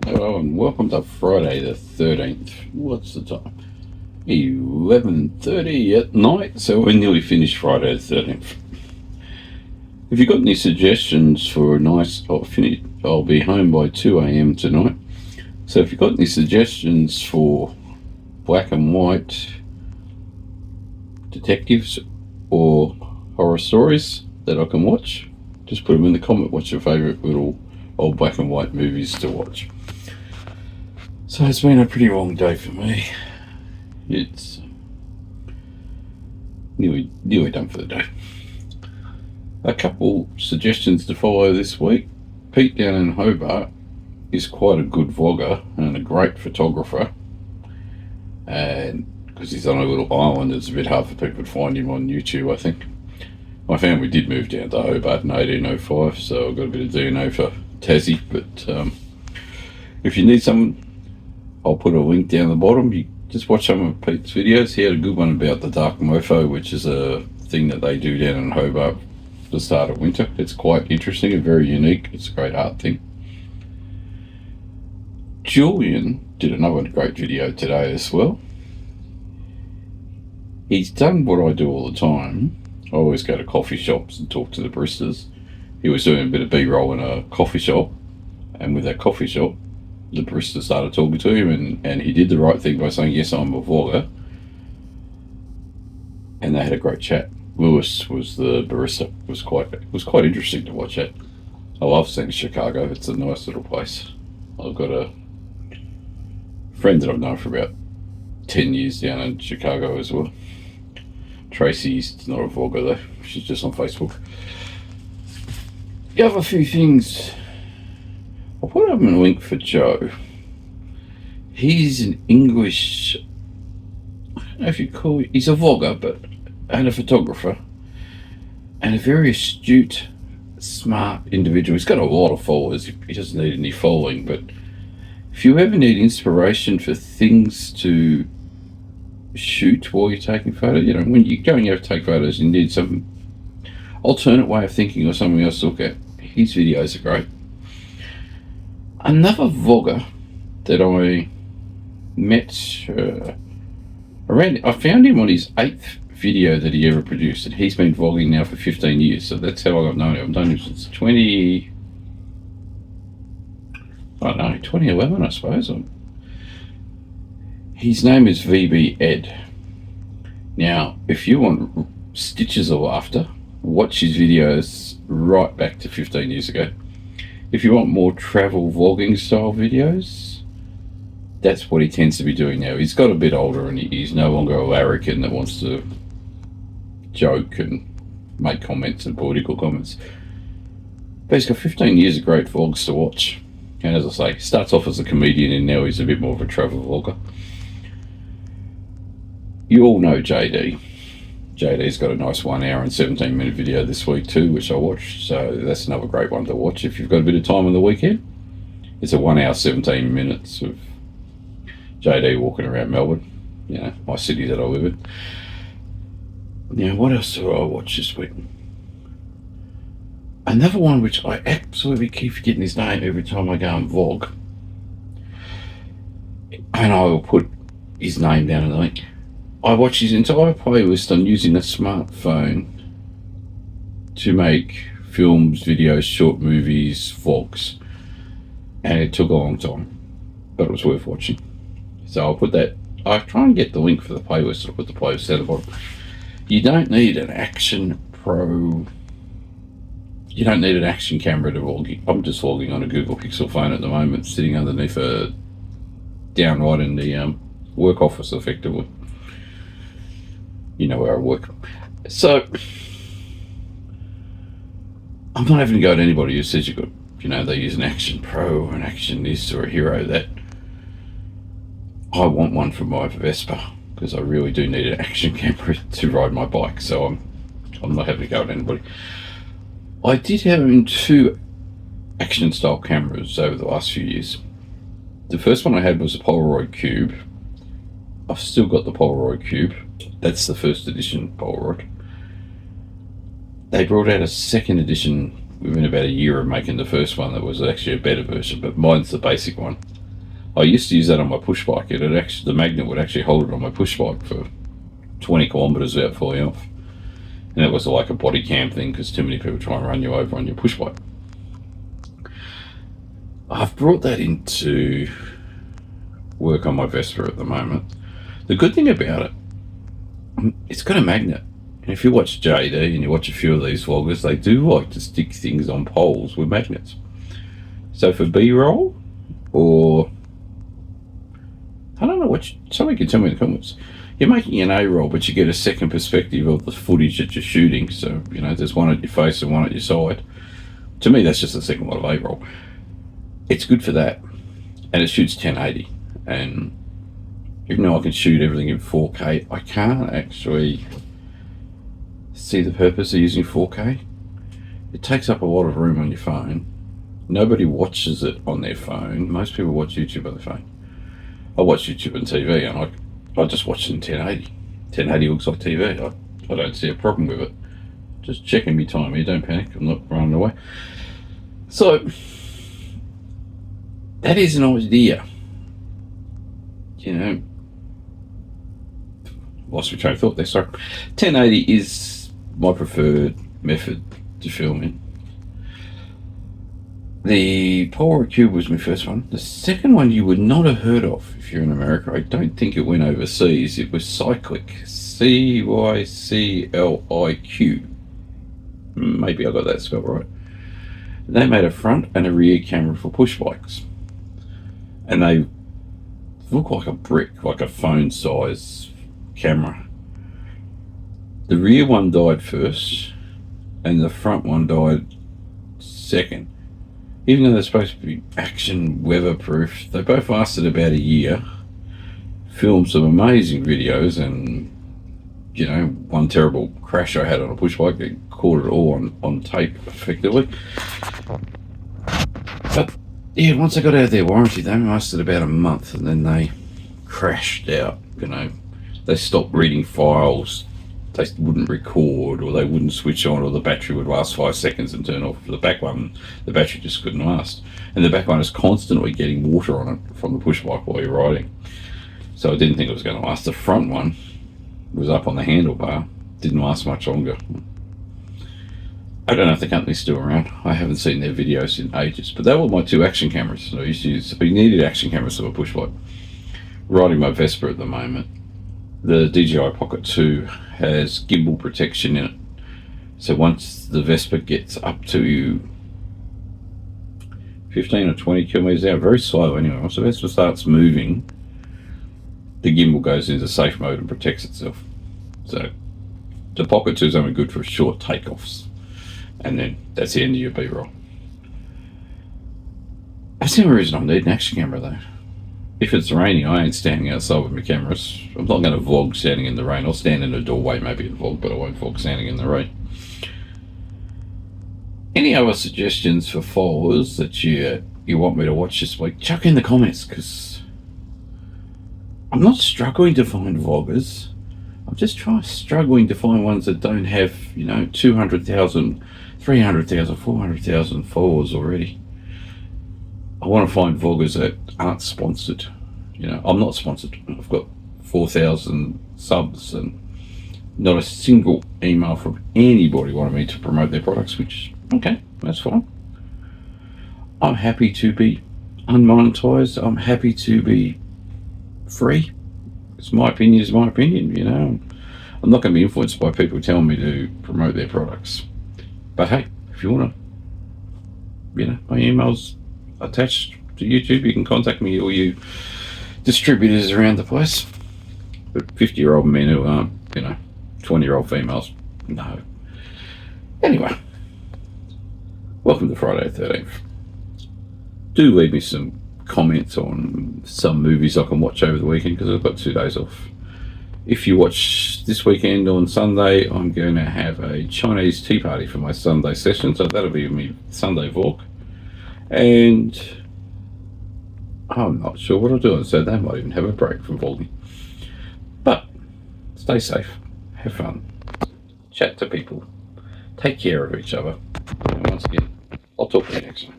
Hello and welcome to Friday the 13th. What's the time? 11:30 at night, so we're nearly finished Friday the 13th. If you've got any suggestions for a nice... I'll be home by 2 a.m. tonight. So if you've got any suggestions for black and white detectives or horror stories that I can watch, just put them in the comment. What's your favourite little old black and white movies to watch? So it's been a pretty long day for me. It's nearly done for the day. A couple suggestions to follow this week. Pete down in Hobart is quite a good vlogger and a great photographer, and because he's on a little island, it's a bit hard for people to find him on YouTube. I think my family did move down to Hobart in 1805, so I've got a bit of DNA for Tassie. But if you need someone, I'll put a link down the bottom. You just watch some of Pete's videos. He had a good one about the dark MOFO, which is a thing that they do down in Hobart at the start of winter. It's quite interesting and very unique. It's a great art thing. Julian did another great video today as well. He's done what I do all the time. I always go to coffee shops and talk to the baristas. He was doing a bit of B-roll in a coffee shop, and with that coffee shop, the barista started talking to him, and he did the right thing by saying, yes, I'm a vlogger. And they had a great chat. Luis was the barista. It was quite interesting to watch it. I love seeing Chicago. It's a nice little place. I've got a friend that I've known for about 10 years down in Chicago as well. Tracy's not a vlogger though. She's just on Facebook. The other few things, I'll put up a link for Joe. He's an English, I don't know if you call it, he's a vlogger, and a photographer, and a very astute, smart individual. He's got a lot of followers. He doesn't need any following, but if you ever need inspiration for things to shoot while you're taking photos, you know, when you're going out to take photos, you need some alternate way of thinking or something else to look at. His videos are great. Another vlogger that I met I found him on his 8th video that he ever produced, and he's been vlogging now for 15 years, so that's how I've known him. I've known him since 2011, I suppose. His name is VB Ed. Now, if you want stitches of laughter, watch his videos right back to 15 years ago. If you want more travel vlogging style videos, that's what he tends to be doing now. He's got a bit older and he's no longer a larrikin that wants to joke and make comments and political comments. But he's got 15 years of great vlogs to watch. And as I say, he starts off as a comedian and now he's a bit more of a travel vlogger. You all know JD. JD's got a nice 1 hour and 17 minute video this week too, which I watched, so that's another great one to watch if you've got a bit of time on the weekend. It's a 1 hour 17 minutes of JD walking around Melbourne, you know, my city that I live in. Now, what else do I watch this week? Another one which I absolutely keep forgetting his name every time I go and vlog, and I will put his name down in the link. I watch his entire playlist on using a smartphone to make films, videos, short movies, vlogs, and it took a long time, but it was worth watching. So I'll put that, I'll try and get the link for the playlist. I'll put the playlist at the bottom. You don't need an action pro, you don't need an action camera to vlog. I'm just vlogging on a Google Pixel phone at the moment, sitting underneath a downright in the work office effectively. You know where I work. So I'm not having to go to anybody who says they use an Action Pro or an Action this or a Hero that. I want one for my Vespa because I really do need an action camera to ride my bike, so I'm not having to go to anybody. I did have 2 action style cameras over the last few years. The first one I had was a Polaroid Cube. I've still got the Polaroid Cube. That's the first edition Polaroid. They brought out a second edition within about a year of making the first one that was actually a better version, but mine's the basic one. I used to use that on my push bike. The magnet would actually hold it on my push bike for 20 kilometres without falling off. And it was like a body cam thing because too many people try and run you over on your push bike. I've brought that into work on my Vespa at the moment. The good thing about it, it's got a magnet. And if you watch JD and you watch a few of these vloggers, they do like to stick things on poles with magnets. So for B-roll, or I don't know what, somebody can tell me in the comments. You're making an A-roll, but you get a second perspective of the footage that you're shooting. So, you know, there's one at your face and one at your side. To me, that's just a second one of A-roll. It's good for that. And it shoots 1080. And even though I can shoot everything in 4K, I can't actually see the purpose of using 4K. It takes up a lot of room on your phone. Nobody watches it on their phone. Most people watch YouTube on their phone. I watch YouTube on TV, and I just watch it in 1080. 1080 looks like TV. I don't see a problem with it. Just checking me time here, don't panic, I'm not running away. So, that is an idea. You know, lost my train of thought there, sorry. 1080 is my preferred method to film in. The Polaroid Cube was my first one. The second one you would not have heard of if you're in America. I don't think it went overseas. It was Cyclic. C-Y-C-L-I-Q. Maybe I got that spelled right. They made a front and a rear camera for push bikes. And they look like a brick, like a phone size camera. The rear one died first and the front one died second. Even though they're supposed to be action weatherproof, they both lasted about a year. Filmed some amazing videos, and you know, one terrible crash I had on a push bike, it caught it all on tape effectively. But yeah, once I got out of their warranty, they lasted about a month, and then they crashed out. You know, they stopped reading files, they wouldn't record, or they wouldn't switch on, or the battery would last 5 seconds and turn off. The back one, the battery just couldn't last. And the back one is constantly getting water on it from the push bike while you're riding. So I didn't think it was going to last. The front one was up on the handlebar, didn't last much longer. I don't know if the company's still around. I haven't seen their videos in ages, but they were my two action cameras. I used to use, we needed action cameras for a push bike. Riding my Vespa at the moment, the DJI Pocket 2 has gimbal protection in it. So once the Vespa gets up to 15 or 20 kilometers an hour, very slow anyway, once the Vespa starts moving, the gimbal goes into safe mode and protects itself. So the Pocket 2 is only good for short takeoffs, and then that's the end of your B-roll. That's the only reason I need an action camera though. If it's raining, I ain't standing outside with my cameras. I'm not going to vlog standing in the rain. I'll stand in a doorway maybe and vlog, but I won't vlog standing in the rain. Any other suggestions for followers that you want me to watch this week? Chuck in the comments, because I'm not struggling to find vloggers. I'm just struggling to find ones that don't have, you know, 200,000, 300,000, 400,000 followers already. I want to find vloggers that aren't sponsored. You know, I'm not sponsored. I've got 4,000 subs and not a single email from anybody wanting me to promote their products, which, okay, that's fine. I'm happy to be unmonetized. I'm happy to be free. It's my opinion is my opinion, you know. I'm not going to be influenced by people telling me to promote their products. But hey, if you want to, you know, my email's attached to YouTube. You can contact me, or you distributors around the place. But 50-year-old men who aren't, you know, 20-year-old females, no. Anyway, welcome to Friday the 13th. Do leave me some comments on some movies I can watch over the weekend, because I've got 2 days off. If you watch this weekend on Sunday, I'm going to have a Chinese tea party for my Sunday session, so that'll be my Sunday vlog. And I'm not sure what I'll do on Saturday. I might even have a break from vlogging. But stay safe, have fun, chat to people, take care of each other, and once again, I'll talk to you next time.